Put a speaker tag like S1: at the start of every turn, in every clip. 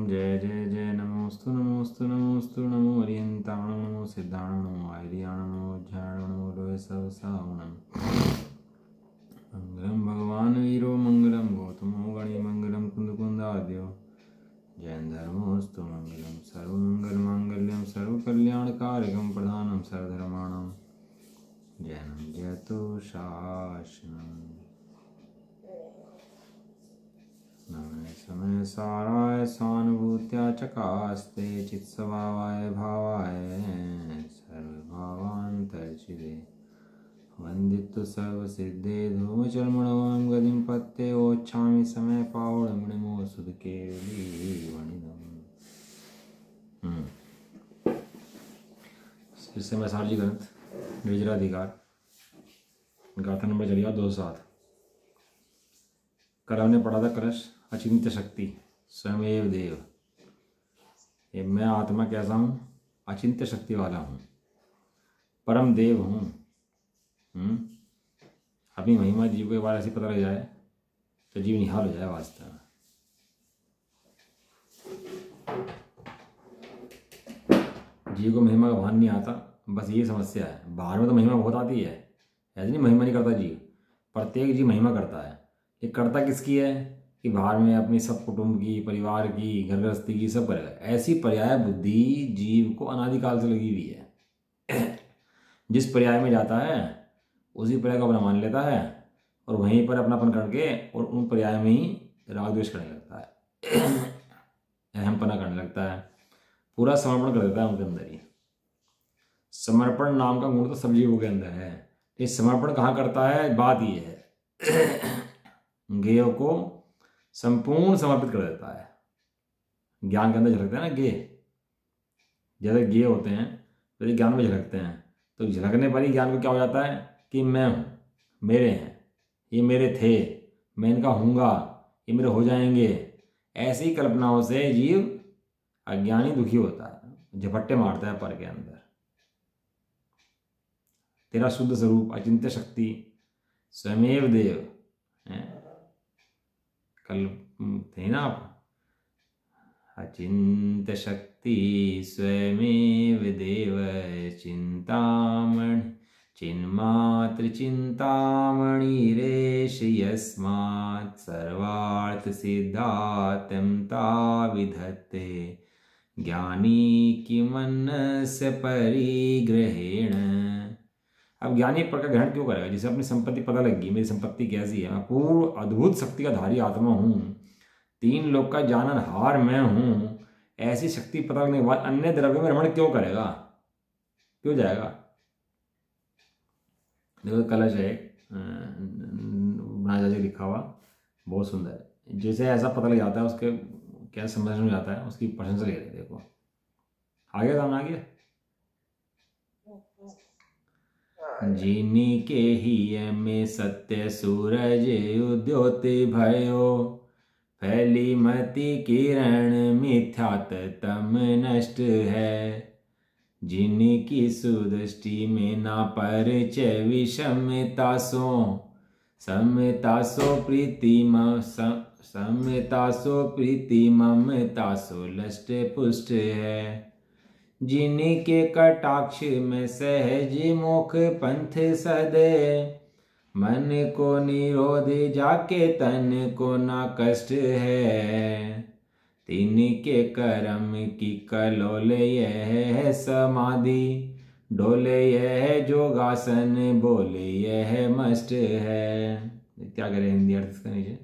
S1: जय जय जय नमोस्तु नमोस्तु नमोस्तु नमो हरियंताण नमो सिद्धाण नमो आर्याण नमो ज्ञान नमो लोय सब सावणम मंगलम भगवान वीरो मंगलम गौतमो गणे मंगलम कुंद कुंदाद्यो जैन धर्मोस्तु मंगलम सर्वमंगल मांगल्यम सर्वकल्याणकारकम प्रधानम सर्वधर्माणाम जैनम जयतु शासनम नमे समय साराय स्वानुभूत्या चकास्ते चित्स्वभावाय भावाय सर्वभावान्तर्चिदे वंदितु सर्वसिद्धे धूमचर्मणोऽहं गतिं पत्ते ओच्छामि समय पावडमणिमो सुधकेलीवणिदम्। इस समय सारजी ग्रंथ निर्जराधिकार गाथा नंबर चलिए 207। कल हमने पढ़ा था कलश अचिंत्य शक्ति स्वयमेव देव। ये मैं आत्मा कैसा हूँ? अचिंत्य शक्ति वाला हूँ, परम देव हूँ। अपनी महिमा जीव के बारे से पता लग जाए तो जीव निहाल हो जाए वास्तव में। जीव को महिमा का भान नहीं आता, बस ये समस्या है। बाहर में तो महिमा बहुत आती है, ऐसे नहीं महिमा नहीं करता जीव। प्रत्येक जीव महिमा करता है, ये करता किसकी है कि बाहर में अपनी सब कुटुंब की, परिवार की, घर गृहस्थी की सब करेगा। ऐसी पर्याय बुद्धि जीव को अनादिकाल से लगी हुई है। जिस पर्याय में जाता है उसी पर्याय को अपना मान लेता है और वहीं पर अपनापन करके और उन पर्याय में ही राग द्वेष करने लगता है, अहमपना करने लगता है, पूरा समर्पण कर देता है उनके अंदर ही। समर्पण नाम का गुण तो सब जीवों के अंदर है। ये समर्पण कहाँ करता है? बात ये है, गेय को संपूर्ण समर्पित कर देता है। ज्ञान के अंदर झलकते हैं ना गेय, जैसे गेय होते हैं तो ज्ञान में झलकते हैं। तो झलकने पर ही ज्ञान को क्या हो जाता है कि मैं हूँ, मेरे हैं, ये मेरे थे, मैं इनका हूँगा, ये मेरे हो जाएंगे। ऐसी कल्पनाओं से जीव अज्ञानी दुखी होता है, झपट्टे मारता है पर के अंदर। तेरा शुद्ध स्वरूप अचिंत्य शक्ति स्वयमेव देव है। कल थे ना आप, अचिंत्य शक्ति स्वयमेव देव चिंतामणि चिन्मात्र चिंतामणि रेश यस्मात् सर्वार्थ सिद्धार्थं ता विधत्ते ज्ञानी किमन्नस्य परिग्रहेण। अब ज्ञानी पर का ग्रहण क्यों करेगा? जिसे अपनी संपत्ति पता लगी, मेरी संपत्ति कैसी है, मैं पूर्ण अद्भुत शक्ति का धारी आत्मा हूँ, 3 लोक का जाननहार मैं हूँ। ऐसी शक्ति पता लगने के बाद अन्य द्रव्य में रमण क्यों करेगा? क्यों जाएगा? देखो कलश है बनाया जाए लिखा हुआ, बहुत सुंदर है। जैसे ऐसा पता लग जाता है उसके क्या समझ में जाता है, उसकी प्रशंसा ले रहे। देखो आ गया, सामने आ गया। जिनके ही में सत्य सूरज उद्योति भयो फैली मति किरण मिथ्यात तम नष्ट है। जिनकी सुदृष्टि में ना परिचय विषमता समता प्रीति ममता सो लष्ट पुष्ट है। जिनके कटाक्ष में सहज मोक्ष पंथ सदे मन को निरोध जाके तन को ना कष्ट है। तिनके कर्म की कलोल यह समाधि डोले यह जोगासन बोले यह मस्त है। क्या करें हिंदी अर्थ इसका नीचे?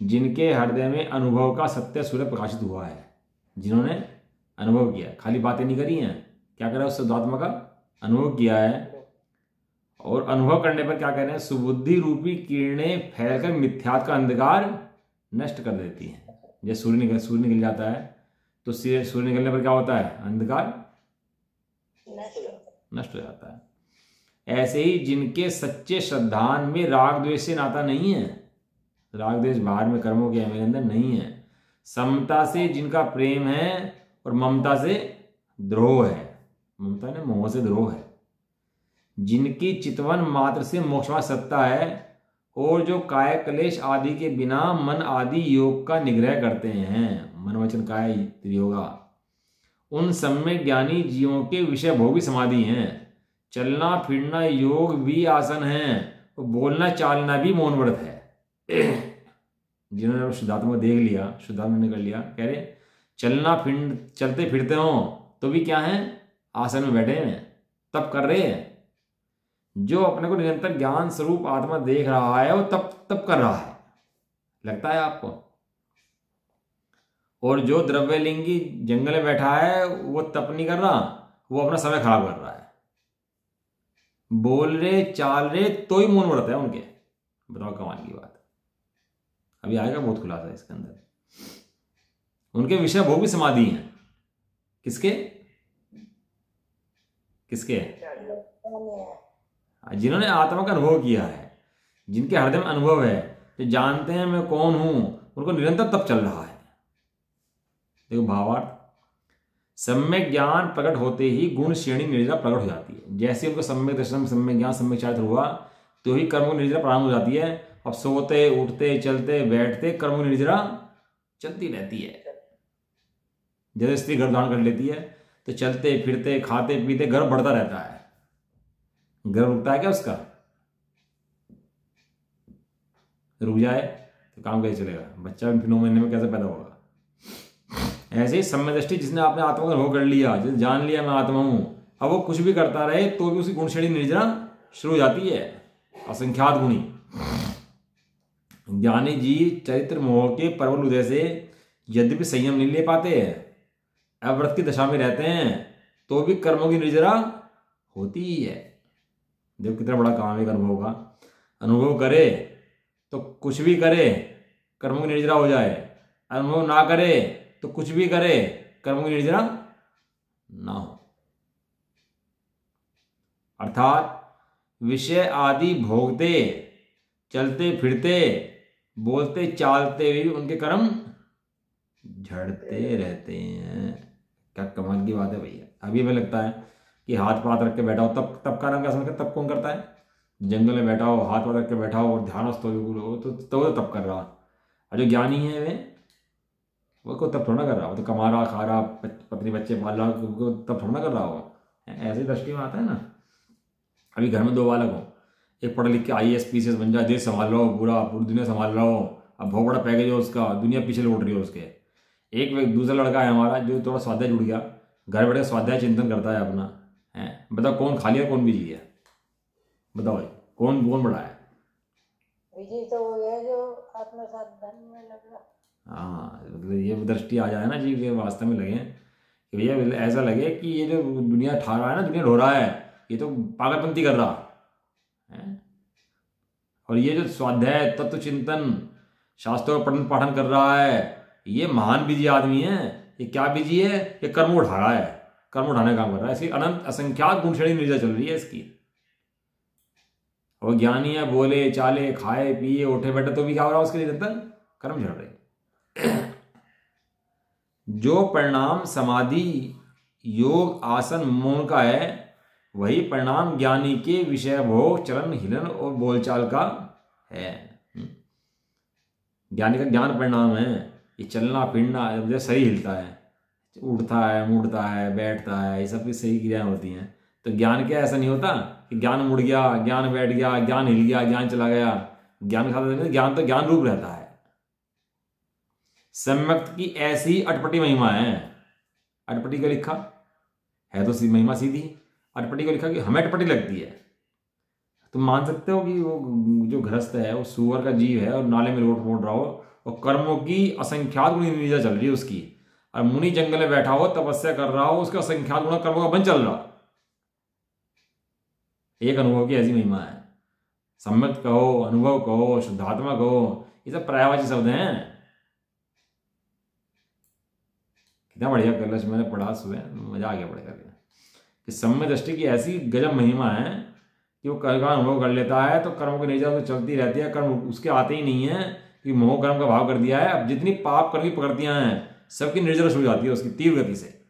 S1: जिनके हृदय में अनुभव का सत्य सूर्य प्रकाशित हुआ है, जिन्होंने अनुभव किया, खाली बातें नहीं करी हैं, क्या करा उस शुद्धात्मा का अनुभव किया है। और अनुभव करने पर क्या कह रहे हैं? सुबुद्धि रूपी किरणें फैलकर मिथ्यात्व का अंधकार नष्ट कर देती हैं। जैसे सूर्य निकल जाता है तो सूर्य निकलने पर क्या होता है? अंधकार नष्ट हो जाता है। ऐसे ही जिनके सच्चे श्रद्धान में राग द्वेष से नाता नहीं है, राग द्वेष बाहर में कर्मों के मेरे अंदर नहीं है, समता से जिनका प्रेम है और ममता से द्रोह है, ममता ने मोह से द्रोह है, जिनकी चितवन मात्र से मोक्षमा सत्ता है और जो काय क्लेश आदि के बिना मन आदि योग का निग्रह करते हैं, मन वचन काय त्रियोगा, उन सम्यक ज्ञानी जीवों के विषय भोग भी समाधि हैं। चलना फिरना योग भी आसन है, और बोलना चालना भी मौन व्रत है। जिन्होंने शुद्धात्मा देख लिया, शुद्धात्मा ने कर लिया, कह रहे चलना फिर चलते फिरते हो तो भी क्या है, आसन में बैठे हैं, तब कर रहे हैं। जो अपने को निरंतर ज्ञान स्वरूप आत्मा देख रहा है वो तब तब कर रहा है, लगता है आपको। और जो द्रव्यलिंगी जंगल में बैठा है वो तप नहीं कर रहा, वो अपना समय खराब कर रहा है। बोल रहे चाल रहे तो ही मौन व्रत है उनके। बताओ कमाल की बात। अभी आएगा बहुत खुलासा इसके अंदर। उनके विषय भोग भी समाधि हैं। किसके किसके? जिन्होंने आत्मा का अनुभव किया है, जिनके हृदय में अनुभव है, जो जानते हैं मैं कौन हूं, उनको निरंतर तप चल रहा है। देखो भावार्थ, सम्यक ज्ञान प्रकट होते ही गुण श्रेणी निर्जरा प्रकट हो जाती है। जैसे उनको सम्यक दर्शन, सम्यक ज्ञान, सम्यक चारित्र हुआ तो ही कर्म निर्जरा प्रारंभ हो जाती है। अब सोते उठते चलते बैठते कर्म निर्जरा चलती रहती है। जैसे स्त्री गर्भ धारण कर लेती है तो चलते फिरते खाते पीते गर्भ बढ़ता रहता है। गर्भ रुकता है क्या उसका? रुक जाए तो काम कैसे चलेगा? बच्चा 9 महीने में कैसे पैदा होगा? ऐसे ही सम्यक दृष्टि, जिसने आपने आत्मा का अनुभव कर लिया, जिसने जान लिया मैं आत्मा हूं, अब वो कुछ भी करता रहे तो भी उसकी गुण श्रेणी निर्जरा शुरू हो जाती है, असंख्यात गुणी। ज्ञानी जी चरित्र मोह के प्रबल उदय से यद्यपि संयम नहीं ले पाते हैं, अव्रत की दशा में रहते हैं, तो भी कर्मों की निर्जरा होती ही है। देखो कितना बड़ा काम है अनुभव का। अनुभव करे तो कुछ भी करे कर्मों की निर्जरा हो जाए, अनुभव ना करे तो कुछ भी करे कर्मों की निर्जरा ना हो। अर्थात विषय आदि भोगते चलते फिरते बोलते चालते भी उनके कर्म झड़ते रहते हैं। क्या कमाल की बात है भैया। अभी हमें लगता है कि हाथ पाथ रख के बैठा हो तब का नाम क्या समझ, तब कौन करता है? जंगल में बैठा हो, हाथ पाथ रख के बैठा हो और ध्यानस्थ हो तो तब कर रहा। और जो ज्ञानी है वे वो को तब थोड़ा कर रहा हो, तो कमा रहा खा रहा पत्नी बच्चे पाल रहा, तब थोड़ा कर रहा हो। ऐसी दृष्टि में आता है ना। अभी घर में 2 बालक हो, एक पढ़ लिख के IAS PCS बन जाए, देश संभाल रहा हो, पूरी दुनिया संभाल रहा हो, अब बहुत बड़ा पैकेज है उसका, दुनिया पीछे लौट रही है उसके। एक दूसरा लड़का है हमारा जो थोड़ा स्वाध्याय जुड़ गया, घर बैठे स्वाध्याय चिंतन करता है अपना, है। बताओ कौन खा लिया कौन बिजी है? बताओ भाई, कौन बड़ा है?
S2: विजय तो वो है जो आत्मसाधन में लग रहा।
S1: हाँ, मतलब ये दृष्टि आ जाए ना जी के वास्तव में लगे कि भैया ऐसा लगे कि ये जो दुनिया ठा रहा है ना, दुनिया ढो रहा है, ये तो पागलपंती कर रहा है। और ये जो स्वाध्याय तत्व चिंतन शास्त्रों का पठन पाठन कर रहा है, ये महान बिजी आदमी है। ये क्या बिजी है? ये कर्म उठा रहा है, कर्म उठाने का काम कर रहा है। इसकी अनंत असंख्यात गुण श्रेणी निर्जरा चल रही है इसकी। और ज्ञानी है, बोले चाले खाए पिए उठे बैठे तो भी क्या हो रहा है उसके निरंतर कर्म झड़ रहे। जो परिणाम समाधि योग आसन मौन का है, वही परिणाम ज्ञानी के विषय भोग चलन हिलन और बोलचाल का है। ज्ञानी का ज्ञान परिणाम है ये चलना फिरना, जब शरीर हिलता है, उठता है मुड़ता है बैठता है, ये सब की सही क्रियाएं होती हैं। तो ज्ञान क्या ऐसा नहीं होता कि ज्ञान मुड़ गया, ज्ञान बैठ गया, ज्ञान हिल गया, ज्ञान चला गया। ज्ञान खाता ज्ञान तो ज्ञान रूप रहता है। सम्यक्त की ऐसी अटपटी महिमा है। अटपटी को लिखा है तो महिमा सीधी, अटपटी को लिखा कि हमें अटपटी लगती है। तुम मान सकते हो कि वो जो गृहस्थ है वो सुअर का जीव है और नाले में लोट पोट रहा हो और कर्मों की असंख्यात गुण निर्जरा चल रही है उसकी, और मुनि जंगल में बैठा हो तपस्या कर रहा हो, उसका असंख्यात गुण कर्मों का बन चल रहा। एक अनुभव की ऐसी महिमा है। सम्यक्त कहो, अनुभव कहो, शुद्धात्मा कहो, ये सब पर्यायवाची शब्द हैं। कितना बढ़िया कलश मैंने पढ़ा सुबह, मजा आ गया पढ़ करके कि सम्यक दृष्टि की ऐसी गजब महिमा है कि वो कर्म का अनुभव कर लेता है तो कर्म की निर्जरा तो चलती रहती है, कर्म उसके आते ही नहीं है कि मोह कर्म का भाव कर दिया है। अब जितनी पाप कर्म की प्रकृतियां हैं सबकी निर्जरा शुरू हो जाती है उसकी तीव्र गति से।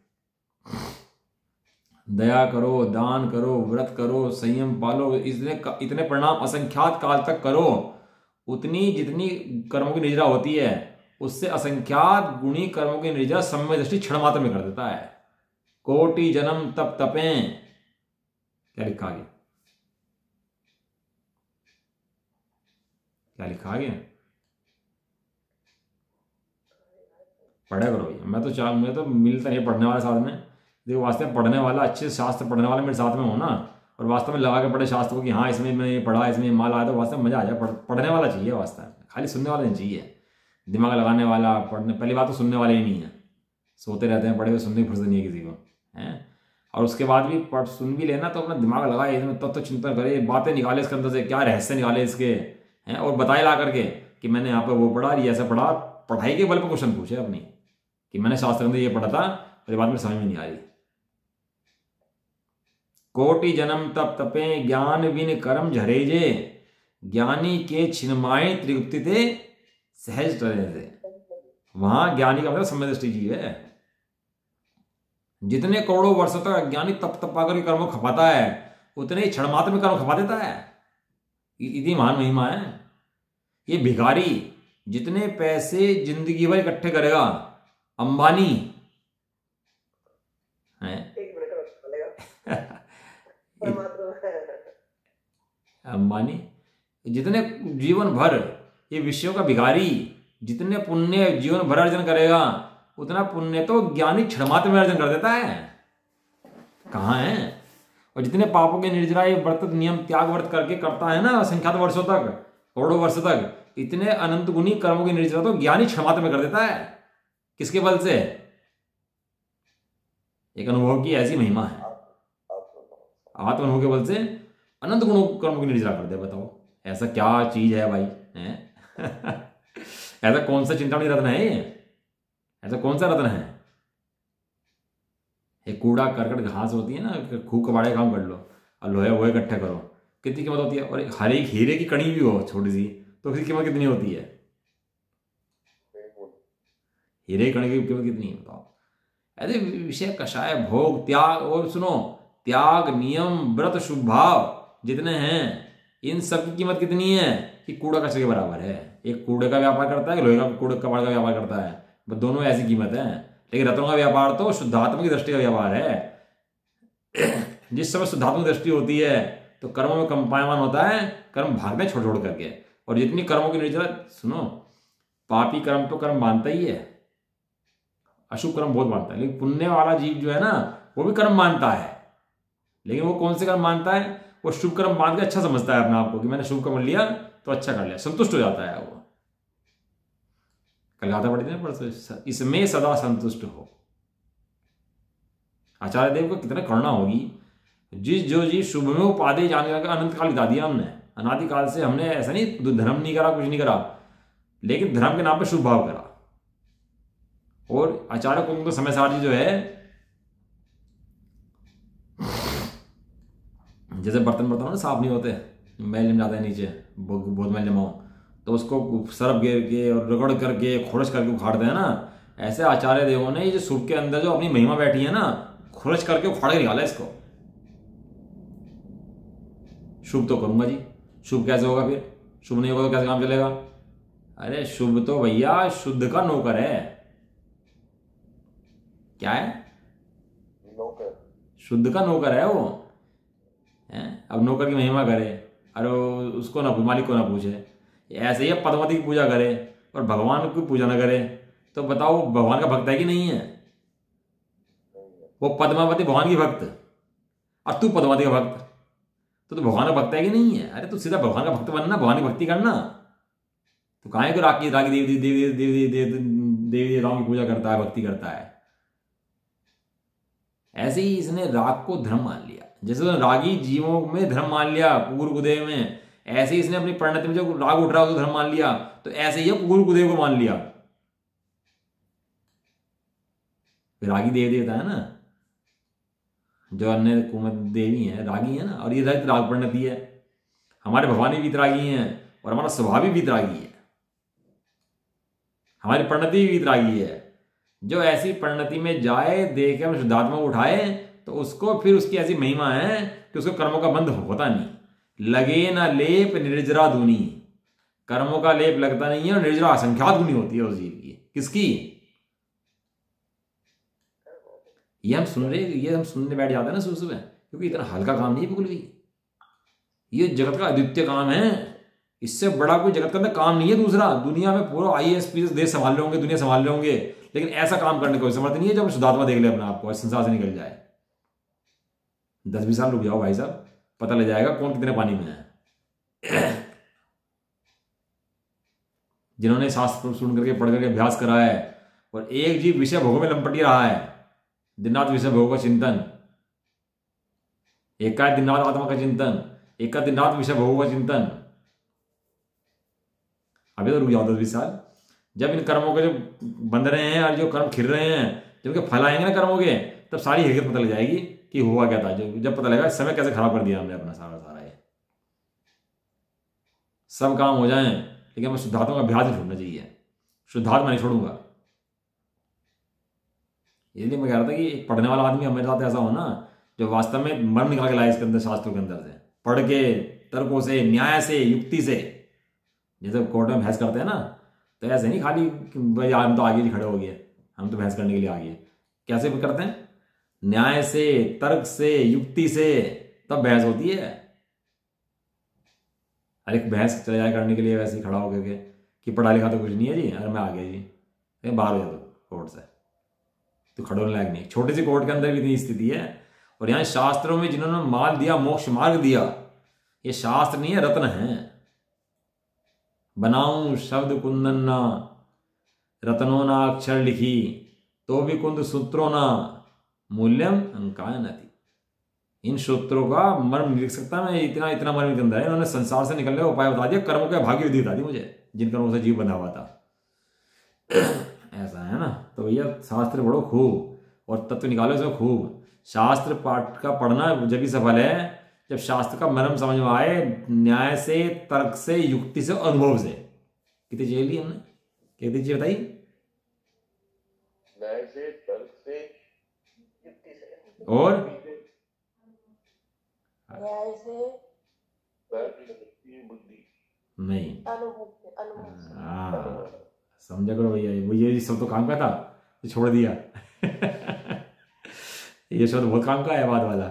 S1: दया करो, दान करो, व्रत करो, संयम पालो, इतने परिणाम असंख्यात काल तक करो उतनी जितनी कर्मों की निर्जरा होती है उससे असंख्यात गुणी कर्मों की निर्जरा समय दृष्टि क्षण मात्र में कर देता है। कोटि जन्म तप तपें, क्या लिखा गया, क्या लिखा गया, पढ़ा करो भैया। मैं तो मिलता नहीं पढ़ने वाले साथ में। देखो वास्तव में पढ़ने वाला, अच्छे शास्त्र पढ़ने वाला मेरे साथ में हो ना, और वास्तव में लगा के पढ़े शास्त्र को कि हाँ इसमें मैंने पढ़ा, इसमें माल आया, तो वास्तव में मजा आ जाए। पढ़ने वाला चाहिए वास्तव में, खाली सुनने वाला नहीं चाहिए। दिमाग लगाने वाला, पढ़ने, पहली बात तो सुनने वाले ही नहीं है, सोते रहते हैं, पढ़े हुए सुनने की फुर्सत नहीं है किसी को, है। और उसके बाद भी पढ़ सुन भी लेना तो अपना दिमाग लगाए, इसमें तब तो चिंतन करे, बातें निकाले इसके अंदर से, क्या रहस्य निकाले इसके, हैं, और बताए ला करके कि मैंने यहाँ पर वो पढ़ा, ये ऐसा पढ़ा। पढ़ाई के बल पर क्वेश्चन पूछे अपनी कि मैंने शास्त्र में ये पढ़ा था और ये बात में समझ में नहीं आ रही। कोटि जन्म तप तपे ज्ञान बिन कर्म झरेजे, ज्ञानी के छिन्माए त्रिगुप्ति ते सहज टरे थे। वहां ज्ञानी का मतलब समय दृष्टि जीव है। जितने करोड़ों वर्षों तक अज्ञानी तप तपा कर कर्म खपाता है, उतने ही क्षण मात्र में कर्म खपा देता है। इतनी महान महिमा है। ये भिखारी जितने पैसे जिंदगी भर इकट्ठे करेगा, अंबानी है अंबानी जितने जीवन भर, ये विषयों का भिखारी जितने पुण्य जीवन भर अर्जन करेगा, उतना पुण्य तो ज्ञानी क्षण मात्र में अर्जन कर देता है। कहाँ है? और जितने पापों के निर्जरा ये व्रत नियम त्याग व्रत करके करता है ना, असंख्यात वर्षों तक, करोड़ों वर्षों तक, इतने अनंत गुनी कर्मों की निर्जरा तो ज्ञानी क्षण मात्र में कर देता है। किसके बल से? एक अनुभव की ऐसी महिमा है, आत्म अनुभव के बल से अनंत गुणों कर्मों की निर्जरा कर दे। बताओ ऐसा क्या चीज है भाई, है? ऐसा कौन सा चिंतामणि रत्न है ये? ऐसा कौन सा रत्न है? एक कूड़ा करकट घास होती है ना, खूब कबाड़े काम कर लो और लोहे वोहे इकट्ठे करो, कितनी कीमत होती है। और हर एक हीरे की कड़ी भी हो छोटी सी, तो उसकी कीमत कितनी होती है? हीरे की कड़ी की कीमत कितनी है बताओ। ऐसे विषय कषाय भोग त्याग, और सुनो, त्याग नियम व्रत शुभ भाव जितने हैं, इन सब की कीमत कितनी है कि कूड़ा कचरे के बराबर है। एक कूड़े का व्यापार करता है, लोहे का कूड़े कबाड़ का व्यापार करता है, बस दोनों ऐसी कीमत है। लेकिन रत्नों का व्यापार तो शुद्धात्मा की दृष्टि का व्यापार है। जिस समय शुद्धात्मा दृष्टि होती है तो कर्मों में कंपायमान होता है, कर्म भागते छोड़ छोड़ करके। और जितनी कर्मों की निर्जरा, सुनो, पापी कर्म तो कर्म मानता ही है, अशुभ कर्म बहुत मानता है, लेकिन पुण्य वाला जीव जो है ना, वो भी कर्म मानता है। लेकिन वो कौन से कर्म मानता है? वो शुभ कर्म मान के अच्छा समझता है अपने आप को कि मैंने शुभ कर्म लिया तो अच्छा कर लिया, संतुष्ट हो जाता है वो। कल गाथा पढ़ी थी ना परसों, इसमें सदा संतुष्ट हो। आचार्य देव को कितना करुणा होगी, जिस जो जी शुभ में उपाधि जाने का अनंत काल बिता दिया हमने, अनादिकाल से हमने ऐसा नहीं धर्म नहीं करा, कुछ नहीं करा, लेकिन धर्म के नाम पे शुभ भाव करा। और आचार्य कुंभ समय सारजी जो है, जैसे बर्तन हो ना साफ नहीं होते, मैल जम जाता है नीचे, बहुत मैल जमा हो, तो उसको सरफ गिर के और रगड़ करके खुरच करके उखाड़ते हैं ना, ऐसे आचार्य देवों ने ये जो शुभ के अंदर जो अपनी महिमा बैठी है ना, खुरच करके उखाड़ के निकाला इसको। शुभ तो करूंगा जी, शुभ कैसे होगा फिर? शुभ नहीं होगा तो कैसे काम चलेगा? अरे शुभ तो भैया शुद्ध का नौकर है। क्या है? नौकर। शुद्ध का नौकर है वो, है? अब नौकर की महिमा करे, अरे उसको ना, मालिक को ना पूछे, ऐसे ही पद्मावती की पूजा करे और भगवान की पूजा ना करे, तो बताओ भगवान का भक्त है कि नहीं है? वो पद्मावती भगवान की भक्त और तू पद्मावती का भक्त, तो भगवान का भक्त है कि नहीं है? अरे तू सीधा भगवान का भक्त बनना, भगवान की भक्ति करना। तो काहे को रागी देवी देवताओं की पूजा करता है, भक्ति करता है? ऐसे ही इसने राग को धर्म मान लिया, जैसे तो रागी जीवों में धर्म मान लिया कुकुर गुदेव में, ऐसे ही इसने अपनी परिणति में जो राग उठ रहा है उसको धर्म मान लिया, तो ऐसे ही कुकुर गुदेव को मान लिया। रागी देव देवता है ना, जो अन्य कुमत देवी है, रागी है ना, और ये राग परिणति है। हमारे भगवान भी वीतरागी हैं और हमारा स्वभाव भी वीतरागी है, हमारी परिणति भी वीतरागी है। जो ऐसी परिणति में जाए, देखे हम शुद्धात्मा उठाए, तो उसको फिर उसकी ऐसी महिमा है कि उसको कर्मों का बंध होता नहीं। लगे ना लेप निर्जरा दूनी, कर्मों का लेप लगता नहीं है और निर्जरा असंख्यात गुनी होती है उस जीव की। किसकी? ये हम सुन रहे, ये हम सुनने बैठ जाते हैं ना सुबह सुबह, क्योंकि इतना हल्का काम नहीं है बिल्कुल भी। ये जगत का अद्वितीय काम है, इससे बड़ा कोई जगत के अंदर काम नहीं है दूसरा। दुनिया में पूरा IAS PAS देश संभाल रहे होंगे, दुनिया संभाल रहे होंगे, लेकिन ऐसा काम करने को समर्थ नहीं है जब शुद्धात्मा देख ले अपने आप को, संसार से निकल जाए। 10-20 साल रुक जाओ भाई साहब, पता लग जाएगा कौन कितने पानी में है। जिन्होंने शास्त्र सुन करके पढ़ करके अभ्यास करा है और एक जीव विषय भोगों में लंपटी रहा है, दिन रात विषय भोगों का चिंतन, एक का दिन रात आत्मा का चिंतन, एक का दिन रात विषय भोगों का चिंतन। अभी तो रुक जाओ 10-20 साल, जब इन कर्मों के जो बंध रहे हैं और जो कर्म खिल रहे हैं, जब के फल आएंगे ना कर्मों के, तब सारी हकीकत पता लग जाएगी कि हुआ क्या था। जब पता लगेगा समय कैसे खराब कर दिया हमने अपना सारा ये सब काम हो जाए, लेकिन हमें शुद्धात्मा का अभ्यास नहीं छोड़ना चाहिए। शुद्धात्मा नहीं छोड़ूंगा, इसलिए मैं कह रहा था कि एक पढ़ने वाला आदमी हमारे साथ ऐसा हो ना, जो वास्तव में मर्म निकाल के लाए इसके अंदर, शास्त्रों के अंदर से पढ़ के, तर्कों से, न्याय से, युक्ति से। जैसे कोर्ट में बहस करते हैं ना, तो ऐसे नहीं खाली भाई हम तो आगे ही खड़े हो गए, हम तो बहस करने के लिए आ गए। कैसे भी करते हैं? न्याय से, तर्क से, युक्ति से, तब बहस होती है। अरे बहस चले जाए करने के लिए वैसे ही खड़ा होकर के कि पढ़ा लिखा तो कुछ नहीं है जी, अरे मैं आ गया जी, बाहर हो जा तो कोर्ट से, तो खड़े होने लायक नहीं। छोटी सी कोर्ट के अंदर भी इतनी स्थिति है। और यहाँ शास्त्रों में जिन्होंने माल दिया, मोक्ष मार्ग दिया, ये शास्त्र नहीं है, रत्न है। बनाऊं शब्द कुंदन रत्नों ना अक्षर लिखी, तो भी कुंद सूत्रों ना मूल्यम अंकाय नति। इन सूत्रों का मर्म नहीं लिख सकता मैं, इतना इतना मर्म के अंदर है। इन्होंने संसार से निकलने का उपाय बता दिया, कर्मों के भाग्य विधि बता दी मुझे, जिन कर्मों से जीव बंधा हुआ था। ऐसा है ना, तो भैया शास्त्र पढ़ो खूब और तत्व निकालो इसमें खूब। शास्त्र पाठ का पढ़ना जब भी सफल है जब शास्त्र का मर्म समझ में आए, न्याय से, तर्क से, युक्ति से, अनुभव से। कितनी चीजें ली हमने, कितनी चीज बताई?
S3: न्याय से, तर्क से,
S2: युक्ति से,
S1: और
S2: न्याय से,
S3: बुद्धि
S1: नहीं,
S2: अनुभव।
S1: हाँ समझा करो भैया, ये सब तो काम का था, तो छोड़ दिया। ये शब्द बहुत काम का है बाद वाला।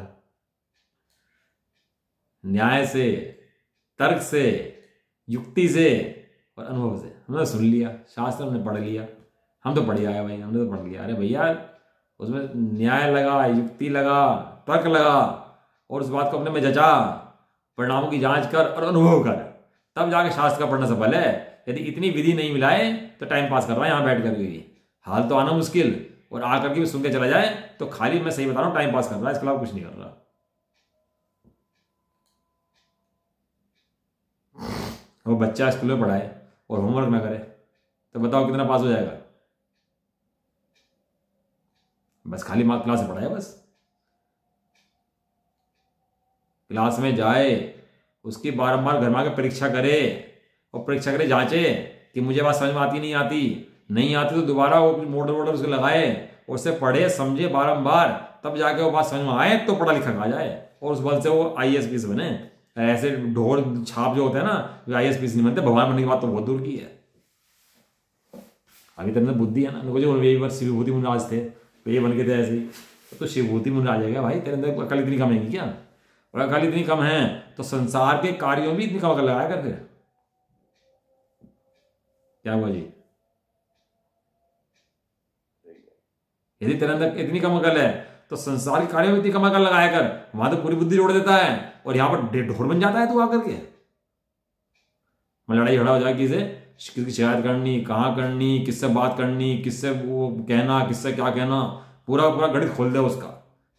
S1: न्याय से, तर्क से, युक्ति से और अनुभव से। हमने सुन लिया, शास्त्र हमने पढ़ लिया, हम तो पढ़ आए भाई, हमने तो पढ़ लिया। अरे भैया उसमें न्याय लगा, युक्ति लगा, तर्क लगा, और उस बात को अपने में जचा, परिणामों की जांच कर और अनुभव कर, तब जाके शास्त्र का पढ़ना सफल है। यदि इतनी विधि नहीं मिलाए तो टाइम पास कर रहा है यहाँ बैठ कर भी, हाल तो आना मुश्किल, और आकर के भी सुन के चला जाए तो खाली, मैं सही बता रहा हूँ, टाइम पास कर रहा है, इसके अलावा कुछ नहीं कर रहा। वो बच्चा स्कूल में पढ़ाए और होमवर्क ना करे तो बताओ कितना पास हो जाएगा? बस खाली मार्क क्लास से पढ़ाए, बस क्लास में जाए, उसकी बारंबार घर में आकर परीक्षा करे, और परीक्षा करे, जांचे कि मुझे बात समझ में आती नहीं आती, नहीं आती तो दोबारा वो मोटर उसको लगाए और उससे पढ़े, समझे बारंबार, तब जाके वो बात समझ में आए तो पढ़ा लिखा आ जाए, और उस बल से वो IAS PAS बने। ऐसे ढोल छाप जो होते हैं ना, जो IAS PAS नहीं बनते, भगवान बनने की बात तो बहुत दूर की है। अभी तक बुद्धि है ना, जो शिवभूति मुनिराज थे तो ये बन के थे ऐसे ही, तो शिवभूति मुनिराज आ जाएगा भाई, तेरे अंदर अकल इतनी कम है क्या? और अकल इतनी कम है तो संसार के कार्यों भी इतनी कम अकल लगाया कर। फिर क्या हुआ जी? यदि तेरे अंदर इतनी कम अकल है तो संसार के कार्यों में इतनी कम अकल लगाया कर, वहां तो पूरी बुद्धि जोड़ देता है और यहां पर ढोर बन जाता है तू आकर के। मैं लड़ाई झगड़ा हो जाए किसकी शिकायत करनी, कहाँ करनी, किससे बात करनी, किससे वो कहना, किससे क्या कहना, पूरा पूरा गणित खोल दे उसका।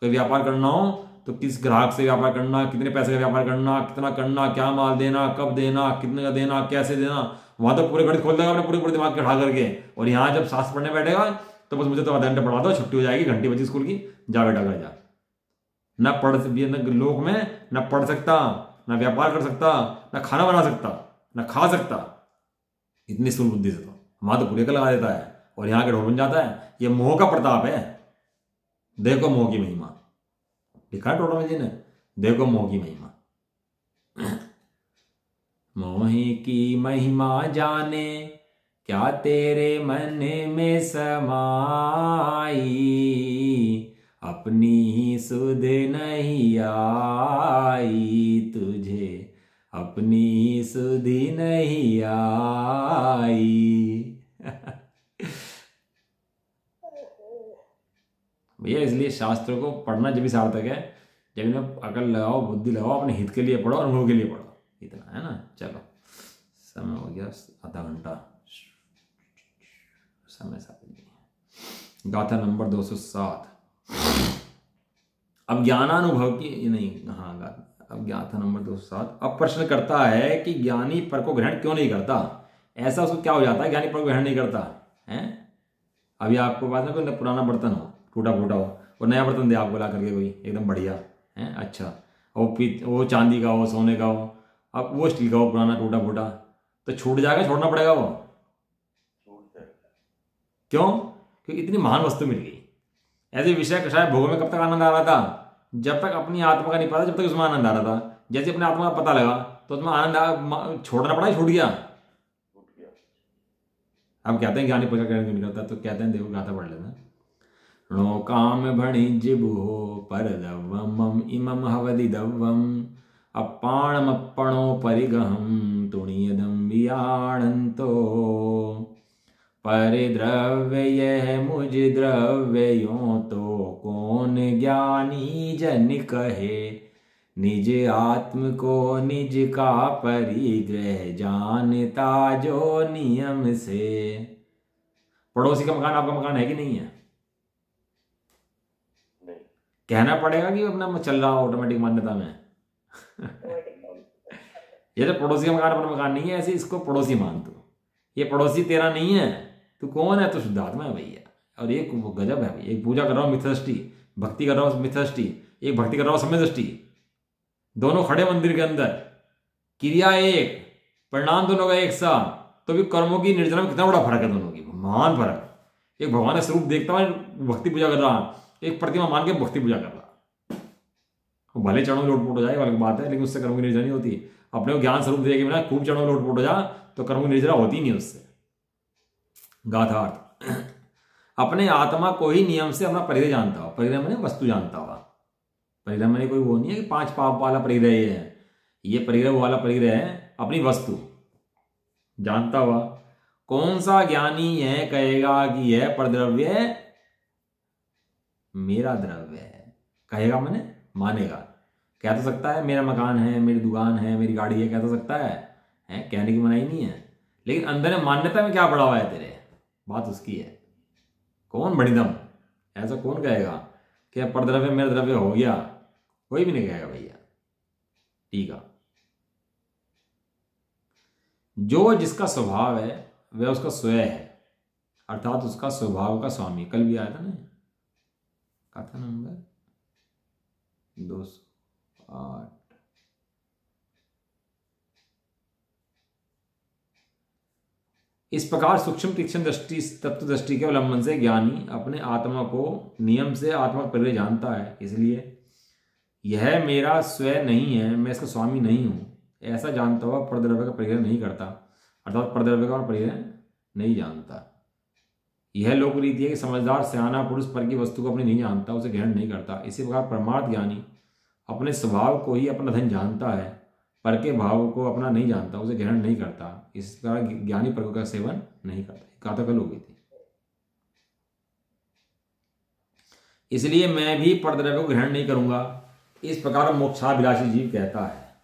S1: कोई व्यापार करना हो तो किस ग्राहक से व्यापार करना, कितने पैसे का व्यापार करना, कितना करना, क्या माल देना, कब देना, कितने का देना, कैसे देना, वहां तो पूरे गणित खोल देगा अपने पूरे दिमाग के उठा करके। और यहाँ जब शास्त्र पढ़ने बैठेगा तो बस मुझे तो आधा घंटा पढ़ा दो, छुट्टी हो जाएगी, घंटी बजी स्कूल की, जा बेटा कर जा। न पढ़ लोक में न पढ़ सकता, न व्यापार कर सकता, न खाना बना सकता, न खा सकता, इतनी स्थूल बुद्धि से तो वहां तो पूरे का लगा देता है और यहाँ के ढोल बन जाता है। ये मोह का प्रताप है। देखो मोह की महिमा, लिखा है टोटो में जी ने, देखो मोह की महिमा। मोहि की महिमा जाने, क्या तेरे मन में समाई। अपनी ही सुध नहीं आई तुझे, अपनी ही सुधि नहीं आई। भैया इसलिए शास्त्रों को पढ़ना जब भी सार्थक है जब इन्हें अकल लगाओ, बुद्धि लगाओ, अपने हित के लिए पढ़ो, अनुभव के लिए पढ़ो, इतना है ना। चलो समय हो गया, आधा घंटा समय साथ। गाथा नंबर 207। अब ज्ञानानुभव की नहीं, हाँ अब गाथा नंबर 207। अब प्रश्न करता है कि ज्ञानी पर को ग्रहण क्यों नहीं करता। ऐसा उसको क्या हो जाता है ज्ञानी पर को ग्रहण नहीं करता है। अभी आपको बात ना, कोई पुराना बर्तन हो, टूटा फूटा हो, और नया बर्तन दे आपको ला करके कोई एकदम बढ़िया है, अच्छा, वो चांदी का हो, सोने का हो, अब वो स्टील का हो, पुराना टूटा फूटा, तो छूट जाएगा, छोड़ना पड़ेगा वो। क्यों? क्योंकि इतनी महान वस्तु मिल गई। ऐसे विषय कषाय भोग में कब तक आनंद आ रहा था? जब तक अपनी आत्मा का नहीं पता, जब तक उसमें आनंद आ रहा था। जैसे अपने आत्मा का पता लगा तो उसमें आनंद छोड़ना पड़ा, छूट गया। अब कहते हैं ज्ञानी पूजा करने क्यों नहीं करता, तो कहते हैं देखो गाथा पढ़ लेना। णो काम भणिजिभुः परदव्वम इमं हवदिदव्वम अप्पाणमप्पणो परिगहं तुणीयदं वियाणन्तो। परिद्रव्य यह मुझ द्रव्य यों तो कौन ज्ञानी जन कहे। निज आत्म को निज का परिग्रह जानता जो नियम से। पड़ोसी का मकान आपका मकान है कि नहीं है? नहीं। कहना पड़ेगा कि अपना चल रहा ऑटोमेटिक मान्यता में। ये तो पड़ोसी का मकान अपना मकान नहीं है, ऐसे इसको पड़ोसी मान तू। ये पड़ोसी तेरा नहीं है, तू कौन है? तो शुद्धात्मा है भैया। और एक गजब है भैया, एक पूजा कर रहा हूँ मिथदृष्टि, भक्ति कर रहा हूँ मिथदृष्टि, एक भक्ति कर रहा हूँ सम्यदृष्टि, दोनों खड़े मंदिर के अंदर, क्रिया एक, परिणाम दोनों का एक सा, तो भी कर्मों की निर्जरा में कितना बड़ा फर्क है दोनों की, महान फर्क। एक भगवान का स्वरूप देखता हूँ भक्ति पूजा कर रहा, एक प्रतिमा मान के भक्ति पूजा कर रहा। भले चरणों में लोटपोट हो जाए अलग बात है, लेकिन उससे कर्मों की निर्जरा नहीं होती। अपने को ज्ञान स्वरूप देखे बिना खूब चरणों में लोटपोट हो जा तो कर्मों की निर्जरा होती नहीं उससे। गाथार्थ। अपने आत्मा को ही नियम से अपना परिग्रह जानता हो। परिग्रह मैंने वस्तु जानता हुआ। परिग्रह मैंने कोई वो नहीं है कि 5 पाप वाला परिग्रह है, ये परिग्रह वाला परिग्रह है अपनी वस्तु जानता हुआ। कौन सा ज्ञानी यह कहेगा कि यह परद्रव्य मेरा द्रव्य है? कहेगा मैंने मानेगा। कह तो सकता है मेरा मकान है, मेरी दुकान है, मेरी गाड़ी है, कह तो सकता है, कहने की मनाही नहीं है। लेकिन अंदर में मान्यता में क्या पड़ा हुआ है तेरे, बात उसकी है। कौन बड़ीदम ऐसा कौन कहेगा कि परद्रव्य मेरा द्रव्य हो गया? कोई भी नहीं कहेगा भैया। ठीक है, जो जिसका स्वभाव है वह उसका स्वयं है, अर्थात उसका स्वभाव का स्वामी। कल भी आया था ना, कथा नंबर 208। इस प्रकार सूक्ष्म तीक्ष्ण दृष्टि, तत्व दृष्टि के अवलंबन से ज्ञानी अपने आत्मा को नियम से आत्मा परिग्रह जानता है। इसलिए यह मेरा स्वयं नहीं है, मैं इसका स्वामी नहीं हूं, ऐसा जानता हुआ परद्रव्य का परिग्रह नहीं करता, अर्थात परद्रव्य का परिग्रह नहीं जानता। यह लोक रीति है कि समझदार सियाना पुरुष पर की वस्तु को अपनी नहीं जानता, उसे ग्रहण नहीं करता। इसी प्रकार परमार्थ ज्ञानी अपने स्वभाव को ही अपना धन जानता है, पर के भाव को अपना नहीं जानता, उसे ग्रहण नहीं करता। इस प्रकार ज्ञानी पर का सेवन नहीं करता। गाथा कल हो गई थी। इसलिए मैं भी परद्रव्य को ग्रहण नहीं करूंगा, इस प्रकार मोक्षाभिलाषी जीव कहता है।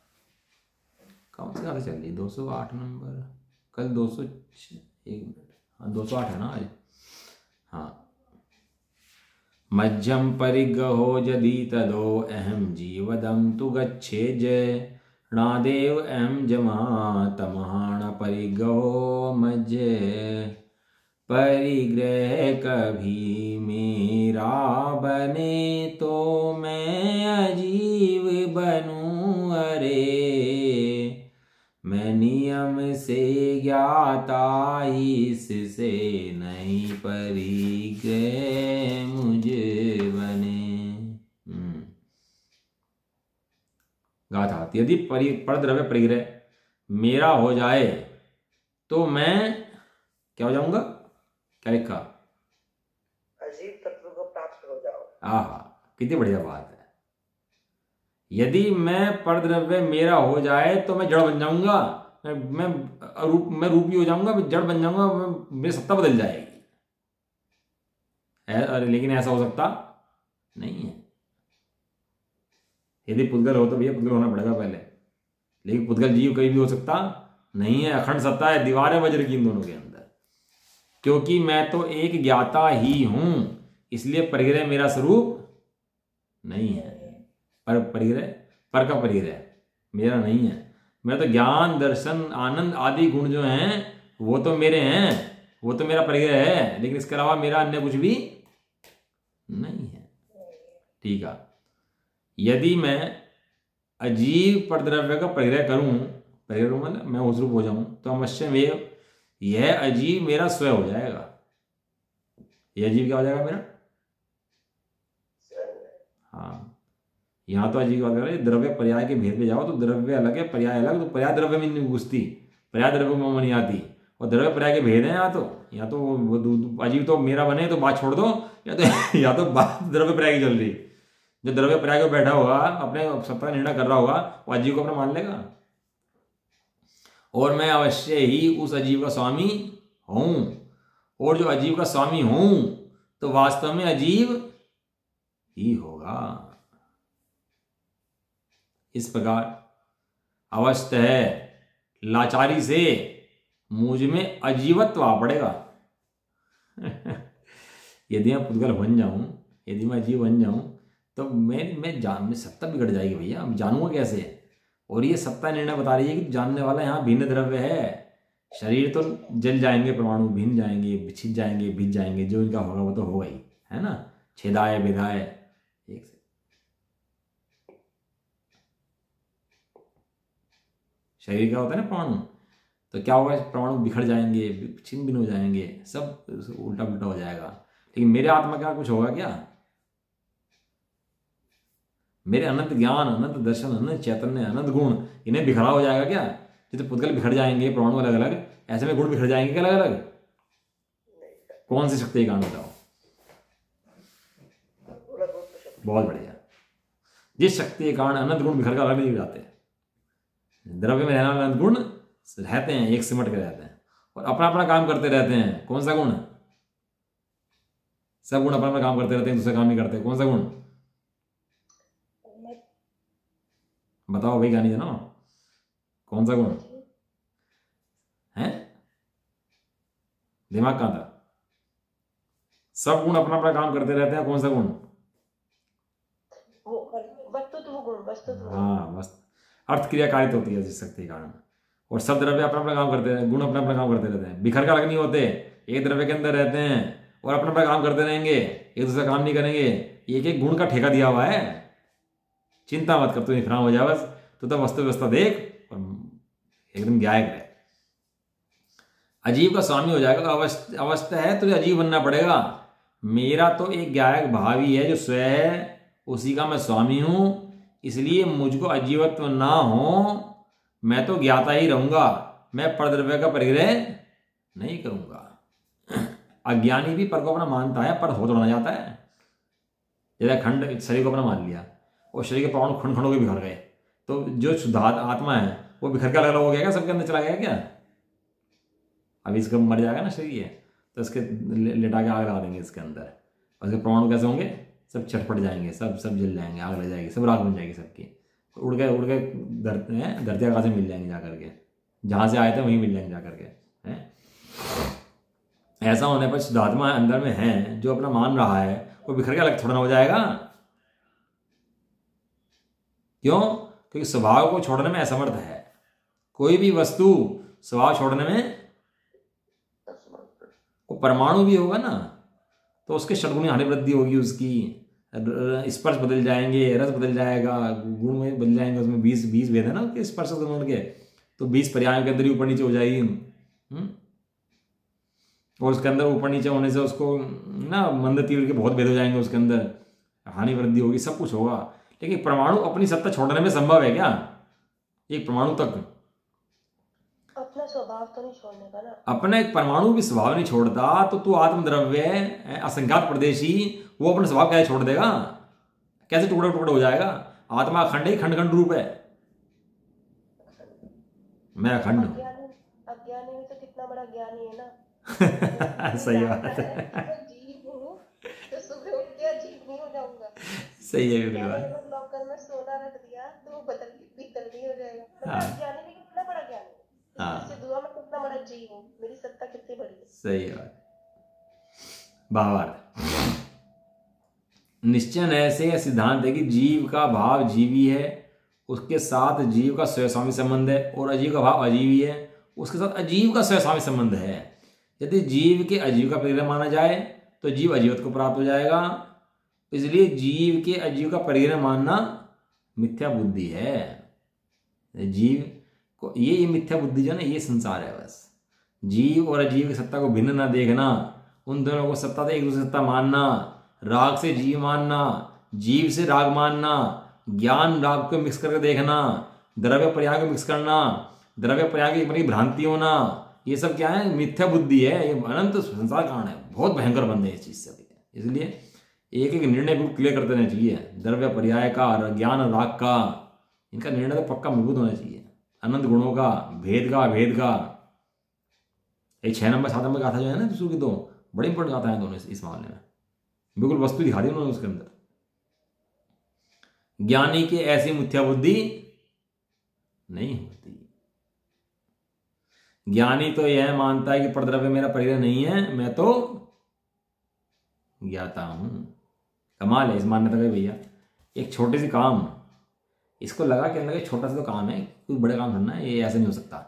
S1: कौन सी गाथा चल रही? 208 नंबर। कल 206, 1 मिनट, हाँ 208 है ना आज। हाँ, मध्यम परिग्रहो यदि तदो अहम जीवदम तु गच्छेज णादेव एम जमातमहान परिग्रहो मध्य। परिग्रह कभी मेरा बने तो मैं अजीव बनूं अरे। मैं नियम से ज्ञाता इससे नहीं परिग्रह मुझे बने। गाथा। यदि परद्रव्य परिग्रह मेरा हो जाए तो मैं क्या हो जाऊंगा, क्या लिखा,
S2: अजीब तत्व को प्राप्त हो जाओ।
S1: आहा, कितनी बढ़िया बात है। यदि मैं परद्रव्य मेरा हो जाए तो मैं जड़ बन जाऊंगा, मैं रूपी हो जाऊंगा, मैं जड़ बन जाऊंगा, मेरी सत्ता बदल जाएगी। अरे लेकिन ऐसा हो सकता नहीं है। यदि पुद्गल हो तो भैया पुद्गल होना पड़ेगा पहले, लेकिन पुद्गल जीव कहीं भी हो सकता नहीं है। अखंड सत्ता है, दीवार है वज्र की इन दोनों के अंदर। क्योंकि मैं तो एक ज्ञाता ही हूं, इसलिए परिग्रह मेरा स्वरूप नहीं है। पर परिग्रह, पर का परिग्रह मेरा नहीं है। मेरा तो ज्ञान दर्शन आनंद आदि गुण जो हैं वो तो मेरे हैं, वो तो मेरा परिग्रह है, लेकिन इसके अलावा मेरा अन्य कुछ भी नहीं है। ठीक है, यदि मैं अजीव परद्रव्य का परिग्रह करूं, परिग्रह मतलब मैं उस रूप हो जाऊं, तो अवश्य में यह अजीव मेरा स्वयं हो जाएगा। यह अजीव क्या हो जाएगा मेरा, हाँ। यहाँ तो अजीब बात कर रहे हैं, द्रव्य पर्याय के भेद में जाओ तो द्रव्य अलग है पर्याय अलग, तो पर्याय द्रव्य में नहीं घुसती, पर्याय द्रव्य में नहीं आती, और द्रव्य पर्याय के भेद हैं। यहाँ तो अजीब तो मेरा बने तो बात छोड़ दो, या तो बात द्रव्य पर्याय की चल रही। जो द्रव्य पर्याय को बैठा होगा अपने सत्ता निर्णय कर रहा होगा वो अजीब को अपना मान लेगा, और मैं अवश्य ही उस अजीब का स्वामी हूं, और जो अजीब का स्वामी हूं तो वास्तव में अजीब ही होगा। इस प्रकार अवस्थ है लाचारी से मुझ में अजीवत्व आ पड़ेगा। यदि मैं पुद्गल बन जाऊं, यदि मैं अजीव बन जाऊं तो मैं सत्ता बिगड़ जाएगी भैया। अब जानूंगा कैसे, और ये सत्ता निर्णय बता रही है कि जानने वाला यहाँ भिन्न द्रव्य है। शरीर तो जल जाएंगे, परमाणु भिन्न जाएंगे, छिद जाएंगे, भिज जाएंगे, जो इनका होगा वो तो होगा ही, है ना। छेदाए विधाए एक से शरीर क्या होता है ना परमाणु, तो क्या होगा, परमाणु बिखर जाएंगे, छिन्न भिन्न हो जाएंगे, सब उल्टा पुल्टा हो जाएगा। लेकिन मेरे आत्मा का कुछ होगा क्या, मेरे अनंत ज्ञान, अनंत दर्शन, अनंत चैतन्य, अनंत गुण, इन्हें बिखरा हो जाएगा क्या। जैसे पुद्गल बिखर जाएंगे, परमाणु अलग अलग, ऐसे में गुण बिखर जाएंगे क्या अलग अलग। कौन सी शक्ति का बताओ, बहुत बढ़िया। जिस शक्ति के कारण अनंत गुण बिखर कर अलग नहीं हो जाते, द्रव्य में रहने वाले अनंत गुण रहते हैं, एक सिमट के रहते हैं और अपना अपना काम करते रहते हैं। कौन सा गुण, सब गुण अपना अपना काम करते रहते हैं, दूसरा काम नहीं करते। कौन सा गुण बताओ भाई, गानी जानो, कौन सा गुण है, दिमाग कहां था। सब गुण अपना अपना काम करते रहते हैं। कौन सा गुण,
S2: वस्तुत्व गुण, वस्तुत्व।
S1: हाँ, बस अर्थ क्रियाकारित होती है जिस शक्ति के कारण। और सब द्रव्य अपना अपना काम करते हैं, गुण अपना अपना काम करते रहते हैं, बिखर कर अलग नहीं होते, एक द्रव्य के अंदर रहते हैं और अपना अपना काम करते रहेंगे, एक दूसरा काम नहीं करेंगे। एक एक गुण का ठेका दिया हुआ है, चिंता मत कर, तू निखरा हो जा बस, तो तब वस्तु व्यवस्था देख और एकदम गायक रहे, अजीब का स्वामी हो जाएगा। अवस्था है तुझे अजीब बनना पड़ेगा। मेरा तो एक गायक भाव ही है जो स्वयं है, उसी का मैं स्वामी हूं, इसलिए मुझको अजीवत्व ना हो, मैं तो ज्ञाता ही रहूंगा, मैं परद्रव्य का परिग्रह नहीं करूंगा। अज्ञानी भी पर को अपना मानता है, पर हो तो ना जाता है। जैसे खंड शरीर को अपना मान लिया और शरीर के परमाणु खंड खंडों के बिखर गए, तो जो शुद्ध आत्मा है वो बिखर के अलग अलग हो गया क्या, सबके अंदर चला गया क्या। अभी इसका मर जाएगा ना शरीर, तो इसके लेटा के आग लगा देंगे इसके अंदर, और इसके परमाणु कैसे होंगे, सब छटपट जाएंगे, सब जल जाएंगे, आग लग जाएगी, सब राख बन जाएगी सबकी, उड़ गए धरती आकाश में मिल जाएंगे जाकर के, जहाँ से आए थे वहीं मिल जाएंगे जाकर के, हैं। ऐसा होने पर शुद्धात्मा अंदर में है जो अपना मान रहा है, वो बिखर के अलग थोड़ा ना हो जाएगा। क्यों, क्योंकि स्वभाव को छोड़ने में असमर्थ है। कोई भी वस्तु स्वभाव छोड़ने में, वो परमाणु भी होगा ना, तो उसके षड्गुणी हानि वृद्धि होगी, उसकी स्पर्श बदल जाएंगे, रस बदल जाएगा, गुण में बदल जाएंगे, उसमें 20 भेद है ना उसके स्पर्श गुण के, तो 20 पर्यायों के अंदर ही ऊपर नीचे हो जाएगी। और उसके अंदर ऊपर नीचे होने से उसको ना मंद तीव्र के बहुत भेद हो जाएंगे, उसके अंदर हानि वृद्धि होगी, सब कुछ होगा। लेकिन परमाणु अपनी सत्ता छोड़ने में संभव है क्या, एक परमाणु तक
S2: स्वभाव तो नहीं छोड़ने का ना।
S1: अपने परमाणु भी स्वभाव नहीं छोड़ता तो तू आत्मद्रव्य असंख्यात प्रदेशी, वो अपने स्वभाव कैसे छोड़ देगा? कैसे टुकड़े टुकड़े हो जाएगा? आत्मा अखंड ही खंड खंड रूप है, मैं अखंड हूं।
S2: अज्ञानी भी तो कितना बड़ा ज्ञानी है ना।
S1: सही बात है।
S2: जीव हूँ तो सुबह उठ के अजीब नहीं हो जाऊंगा।
S1: सही है, बिल्कुल बात।
S2: लॉकर में सोना रख दिया तो वो बदल पीतल नहीं हो जाएगा। मतलब अज्ञानी भी कितना बड़ा ज्ञानी है, इससे दुआ में कितना बड़ा जीव हूँ, मेरी सत्ता कितनी बड़ी है।
S1: सही बात। भावार्थ निश्चय ऐसे सिद्धांत है कि जीव का भाव जीवी है, उसके साथ जीव का स्वयंस्वामी संबंध है, और अजीव का भाव अजीवी है, उसके साथ अजीव का स्वयंस्वामी संबंध है। यदि जीव के अजीव का परिग्रह माना जाए तो जीव अजीवत को प्राप्त हो जाएगा। इसलिए जीव के अजीव का परिग्रह मानना मिथ्या बुद्धि है। जीव को ये मिथ्या बुद्धि जो है ना, ये संसार है बस। जीव और अजीव की सत्ता को भिन्न ना देखना, उन दोनों को सत्ता से एक दूसरे सत्ता मानना, राग से जीव मानना, जीव से राग मानना, ज्ञान राग को मिक्स करके देखना, द्रव्य पर्याय को मिक्स करना, द्रव्य पर्याय की भ्रांति होना, ये सब क्या है? मिथ्या बुद्धि है। ये अनंत संसार कारण है, बहुत भयंकर बंदे इस चीज से। इसलिए एक एक निर्णय बिल्कुल क्लियर करते रहना चाहिए, द्रव्य पर्याय का, ज्ञान राग का, इनका निर्णय तो पक्का मजबूत होना चाहिए। अनंत गुणों का, भेद का, अभेद का। एक 6 नंबर 7 नंबर गाथा जो है ना दूसरों की, दो बड़ी इंपॉर्टेंट गाथा है दोनों इस मामले में। बिल्कुल वस्तु दिखा दी उन्होंने उसके अंदर। ज्ञानी के ऐसी मिथ्या बुद्धि नहीं होती। ज्ञानी तो यह मानता है कि परद्रव्य मेरा परिग्रह नहीं है, मैं तो ज्ञाता हूं। कमाल है इस मान्यता का भैया। एक छोटे से काम, इसको लगा कि अंदर छोटा सा तो काम है, कोई बड़े काम करना है, ये ऐसे नहीं हो सकता,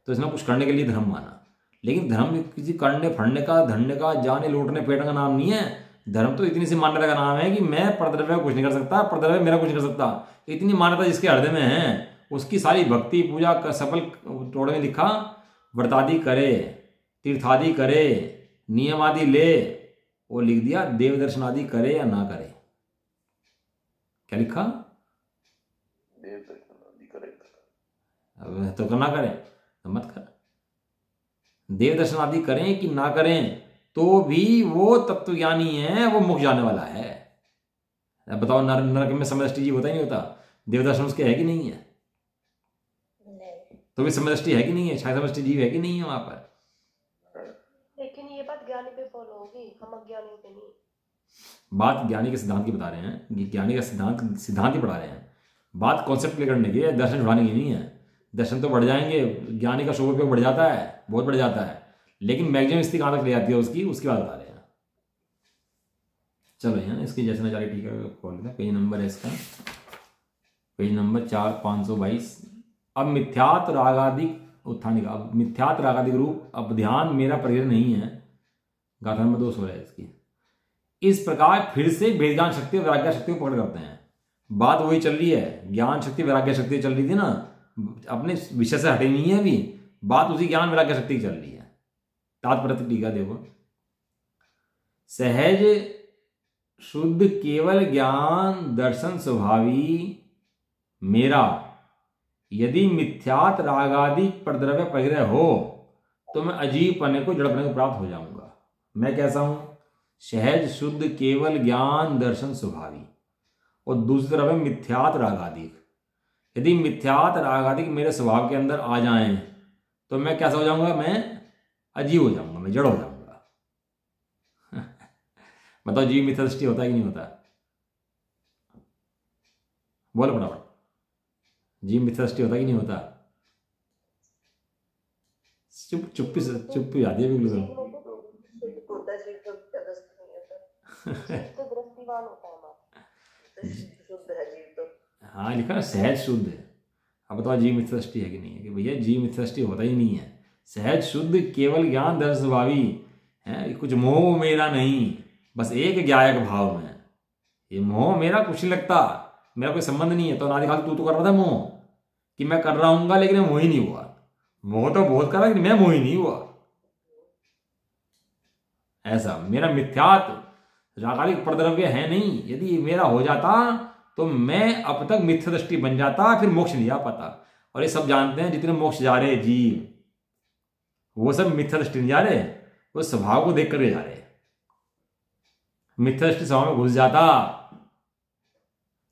S1: तो इसमें कुछ करने के लिए धर्म माना। लेकिन धर्म किसी करने फड़ने का, धरने का, जाने लूटने पेटने का नाम नहीं है। धर्म तो इतनी सी मान्यता का नाम है कि मैं परद्रव्य कुछ नहीं कर सकता, परद्रव्य मेरा कुछ नहीं कर सकता। इतनी मान्यता जिसके हृदय में है, उसकी सारी भक्ति पूजा का सफल तोड़े में लिखा, व्रतादि करे, तीर्थादि करे, नियम आदि ले, वो लिख दिया देव दर्शन आदि करे या ना करे। क्या लिखा?
S3: देव दर्शन आदि करे।
S1: अब तो ना करें तो मत कर। देव दर्शन आदि करें कि ना करें तो भी वो तत्वज्ञानी है, वो मुख जाने वाला है। अब बताओ, नरक में समदृष्टि जीव होता ही नहीं होता? देव दर्शन उसके है कि नहीं है? तो भी समदृष्टि है कि नहीं है? छाया समदृष्टि जीव है कि नहीं है वहां पर?
S2: लेकिन ये बात ज्ञानी पे फॉलो होगी, हम अज्ञानी पे नहीं।
S1: बात ज्ञानी के सिद्धांत की बता रहे हैं, ज्ञानी का सिद्धांत ही पढ़ा रहे हैं। बात कॉन्सेप्ट क्लियर करने की है, दर्शन बढ़ाने की नहीं है। दर्शन तो बढ़ जाएंगे, ज्ञानी का शुभ उपयोग बढ़ जाता है, बहुत बढ़ जाता है, लेकिन मैक्सिमम स्थिति कहां तक ले जाती है उसकी बात बता रहे हैं। चलो यहाँ इसकी जैसे नजारे ठीक है, खोल लेते हैं। पेज नंबर है इसका, पेज नंबर 522। अब मिथ्यात रागादिक उत्थानिक, अब मिथ्यात रागादिक रूप अब ध्यान मेरा परिग्रह नहीं है। गाथा नंबर 2 है इसकी। इस प्रकार फिर से भेद ज्ञान शक्ति और वैराग्य शक्ति को पकड़ करते हैं। बात वही चल रही है, ज्ञान शक्ति वैराग्य शक्ति चल रही थी ना, अपने विषय से हटे नहीं है अभी, बात उसी ज्ञान वैराग्य शक्ति की चल रही है। तात्पर्य टीका देखो, सहज शुद्ध केवल ज्ञान दर्शन स्वभावी मेरा यदि मिथ्यात रागादि परद्रव्य परिग्रह हो तो मैं अजीब पने को जड़पने को प्राप्त हो जाऊंगा। मैं कैसा हूं? सहज शुद्ध केवल ज्ञान दर्शन स्वभावी, और दूसरी तरफ है मिथ्यात रागादिक। यदि मिथ्यात रागादिक मेरे स्वभाव के अंदर आ जाएं तो मैं कैसा हो जाऊंगा? मैं अजीब हो जाऊंगा, मैं जड़ हो जाऊंगा। बताओ जीव मिथ्या दृष्टि होता है कि नहीं होता? बोलो फटाफट, जीव मिथ्या दृष्टि होता है कि नहीं होता? चुप्पी आती है बिल्कुल। हाँ लिखा ना सहज शुद्ध। अब बताओ जीव मिथ्या दृष्टि है कि नहीं है? कि भैया जीव मिथ्या दृष्टि होता ही नहीं है। सहज शुद्ध केवल ज्ञान दर्शन स्वभावी है, कुछ मोह मेरा नहीं, बस एक ज्ञायक भाव में। ये मोह मेरा कुछ नहीं लगता, मेरा कोई संबंध नहीं है। तो नादिखाल तू तो कर रहा था मोह कि मैं कर रहा हूंगा, लेकिन मैं मोह ही नहीं हुआ। मोह तो बहुत कर रहा, लेकिन मैं मोह ही नहीं हुआ। ऐसा मेरा मिथ्यात रागादिक परद्रव्य है नहीं। यदि मेरा हो जाता तो मैं अब तक मिथ्या दृष्टि बन जाता, फिर मोक्ष नहीं आ पाता। और ये सब जानते हैं जितने मोक्ष जा रहे जीव, वो सब मिथ्या दृष्टि नहीं जा रहे, वो स्वभाव को देख करके जा रहे। मिथ्या दृष्टि स्वभाव में घुस जाता,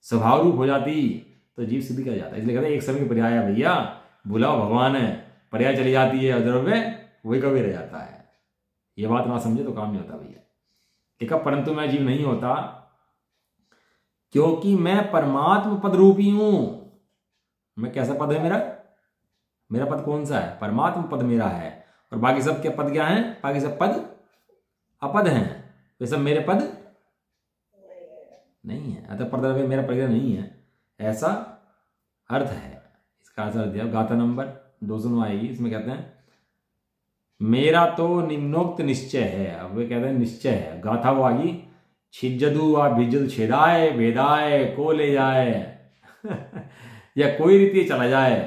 S1: स्वभाव रूप हो जाती तो जीव सिद्ध कर जाता। इसलिए कहते हैं एक समय की पर्याय है भैया, बुलाओ भगवान है, पर्याय चली जाती है, द्रव्य वही कभी रह जाता है। ये बात ना समझे तो काम नहीं होता भैया। ठीक है, परंतु मैं जीव नहीं होता क्योंकि मैं परमात्म पद रूपी हूं। मैं कैसा पद है मेरा? मेरा पद कौन सा है? परमात्म पद मेरा है। और बाकी सब क्या पद क्या है? बाकी सब पद अपद हैं। वे सब मेरे पद नहीं है। अतः परद्रव्य मेरा परिग्रह नहीं है, ऐसा अर्थ है। इसका अर्थ दिया गाथा नंबर 209 आएगी। इसमें कहते हैं मेरा तो निम्नोक्त निश्चय है। अब वे कहते हैं निश्चय है। गाथा वो आगी छिजदू व भिजल छेदाए भेदाए को ले जाए या कोई रीति चला जाए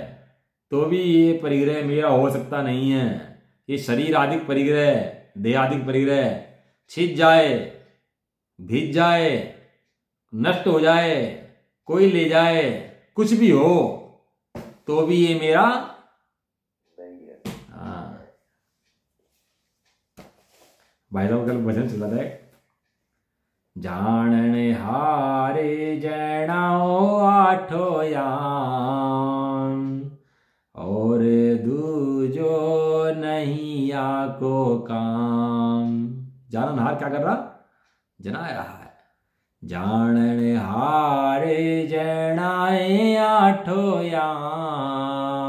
S1: तो भी ये परिग्रह मेरा हो सकता नहीं है। ये शरीर आदिक परिग्रह, देहादिक परिग्रह छिज जाए, भीज जाए, नष्ट हो जाए, कोई ले जाए, कुछ भी हो तो भी ये मेरा
S3: नहीं है।
S1: हाँ भाई साहब कल भजन चला था, जानन हारे जैनाओ आठो यान और दूजो नहीं आको काम। जानन हार क्या कर रहा? जना रहा है। जानन हारे जैनाए आठो यान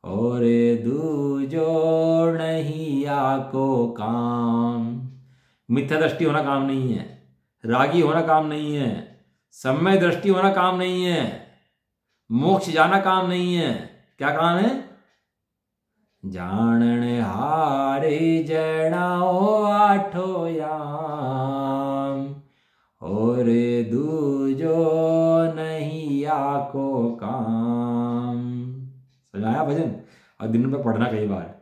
S1: और दूजो नहीं आको काम। मिथ्या दृष्टि होना काम नहीं है, रागी होना काम नहीं है, समय दृष्टि होना काम नहीं है, मोक्ष जाना काम नहीं है। क्या काम है? जानन हारे जनाओ आठो याम और दूजो नहीं आको काम। समझाया भजन? और दिन में पढ़ना कई बार,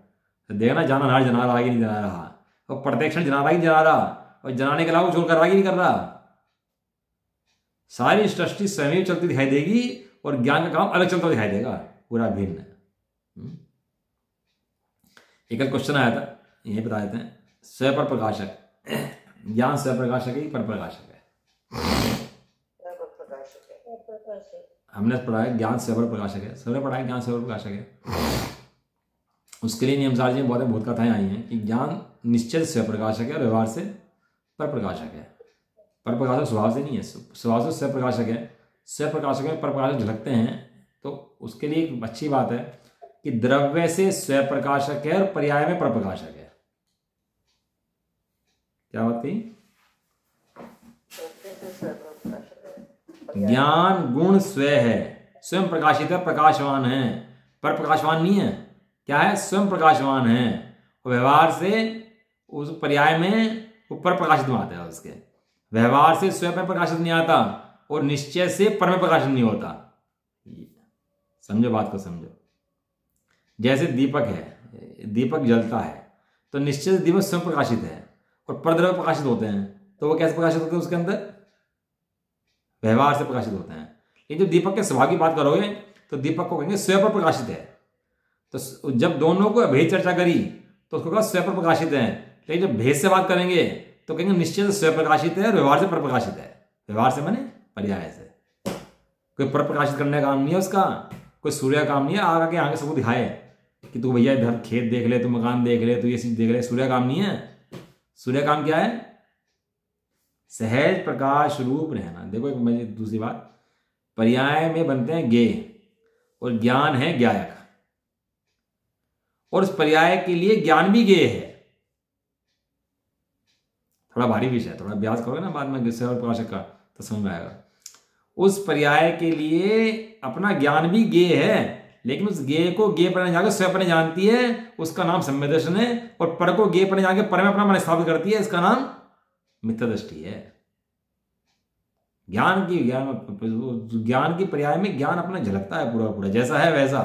S1: देखना जानन हार जना रहा कि नहीं जना रहा, और प्रत्यक्षण जना रहा कि जना रहा, और जनाने के अलावा कुछ और कर रहा कि नहीं कर रहा। सारी सृष्टि स्वयं चलती दिखाई देगी और ज्ञान का काम अलग चलता दिखाई देगा, पूरा भिन्न। एक क्वेश्चन आया था, यही बता देते हैं। स्व पर प्रकाशक, ज्ञान स्व प्रकाशक है, पर प्रकाशक है? हमने पढ़ा है ज्ञान स्व पर प्रकाशक है, सबने पढ़ा है ज्ञान स्व पर प्रकाशक है। उसके लिए नियम सार जी बहुत कथाएं आई हैं कि ज्ञान निश्चित स्व प्रकाशक है और व्यवहार से पर प्रकाशक है। पर प्रकाशक स्वभाव से नहीं है, स्वभाव से स्व प्रकाशक है। स्व प्रकाशक में पर प्रकाशक झलकते हैं, तो उसके लिए एक अच्छी बात है कि द्रव्य से स्व प्रकाशक है और पर्याय में पर प्रकाशक है। क्या बात कही? ज्ञान गुण स्व है, स्वयं प्रकाशित है, प्रकाशवान है। पर प्रकाशवान नहीं है, क्या है? स्वयं प्रकाशवान है। और व्यवहार से उस पर्याय में ऊपर प्रकाशित में आता है। उसके व्यवहार से स्वयं में प्रकाशित नहीं आता और निश्चय से पर में प्रकाशित नहीं होता। समझो बात को, समझो। जैसे दीपक है, दीपक जलता है तो निश्चय दीपक स्वयं प्रकाशित है और परद्रव्य प्रकाशित होते हैं, तो वो कैसे प्रकाशित होते हैं? उसके अंदर व्यवहार से प्रकाशित होते हैं। लेकिन जब दीपक के स्वभाव की बात करोगे तो दीपक को कहेंगे स्वयं पर प्रकाशित है। तो जब दोनों को भेद चर्चा करी तो उसको कहा स्वयं पर प्रकाशित है। लेकिन जब भेद से बात करेंगे तो कहेंगे निश्चय स्वयं प्रकाशित है और व्यवहार से पर प्रकाशित है। व्यवहार से माने पर्याय से। कोई पर प्रकाशित करने का काम नहीं है उसका, कोई सूर्य का काम नहीं है आगे आगे सबको दिखाए कि तू भैया इधर खेत देख ले, तू मकान देख ले, तू ये चीज देख ले। सूर्य काम नहीं है। सूर्य काम क्या है? सहज प्रकाश रूप रहना। देखो एक दूसरी बात, पर्याय में बनते हैं गे और ज्ञान है ज्ञायक, और उस पर्याय के लिए ज्ञान भी गे है। थोड़ा भारी विषय है, थोड़ा अभ्यास करोगे ना बाद में सहज प्रकाशक का तो समझ में आएगा। उस पर्याय के लिए अपना ज्ञान भी गे है, लेकिन उस गे को गे पर जाकर स्वयं पर जानती है, उसका नाम सम्यक दर्शन है। और पर को गे पर जाके पर में अपना मन स्थापित करती है, इसका नाम मिथ्या दृष्टि है। ज्ञान की पर्याय में ज्ञान अपना झलकता है पूरा पूरा, जैसा है वैसा।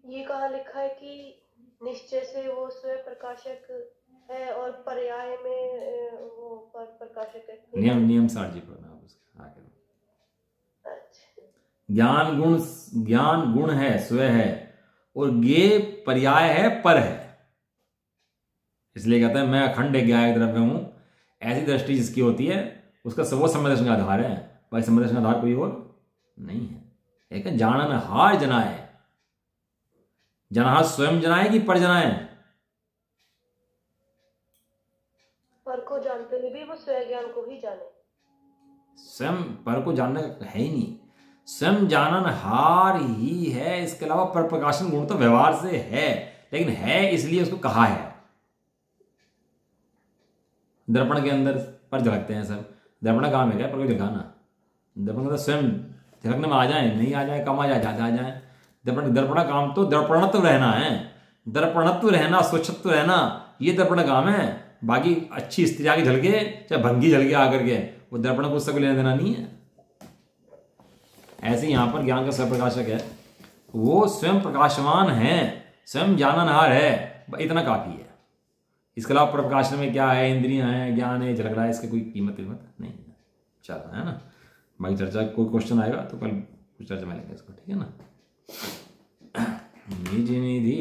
S2: ये कहाँ लिखा है कि निश्चय से वो स्वयं प्रकाशक है और पर्याय में वो पर प्रकाशक है?
S1: नियम सार जी पढ़ना आगे।
S2: अच्छा।
S1: ज्ञान गुण है, स्वयं है, और गे पर्याय है, पर है, इसलिए कहते हैं मैं अखंड ज्ञायक द्रव्य हूं। ऐसी दृष्टि जिसकी होती है उसका वो समय दर्शन का आधार है। भाई समय दर्शन का आधार कोई और नहीं है। एक है जानन हार जनाए, जनाह स्वयं जनाए कि पर जनाए?
S2: पर को जानते हुए भी वो स्वयं ज्ञान को ही जाने।
S1: स्वयं पर को जानने का है ही नहीं, स्वयं जानन हार ही है। इसके अलावा पर प्रकाशन गुण तो व्यवहार से है, लेकिन है इसलिए उसको कहा है। दर्पण के अंदर पर झलकते हैं सब, दर्पण काम है क्या पर को झलकाना? दर्पण का स्वयं झलकने में आ जाए, नहीं आ जाए, कम आ जाए, ज्यादा आ जाए। दर्पण काम तो दर्पणत्व रहना है, दर्पणत्व रहना, स्वच्छत्व रहना, ये दर्पण काम है। बाकी अच्छी स्त्री आगे झलके चाहे भंगी झलके आकर के, वो दर्पण को उससे लेना देना नहीं है। ऐसे यहां पर ज्ञान का स्वप्रकाशक है, वो स्वयं प्रकाशवान है, स्वयं जाननहार है, इतना काफी है। इसके अलावा प्रकाशन में क्या है, इंद्रियां हैं, ज्ञान है, झलक रहा है, इसकी कोई कीमत नहीं है। चलो है ना, बाकी चर्चा कोई क्वेश्चन आएगा तो कल कुछ चर्चा में लेंगे इसको, ठीक है ना। निज निधि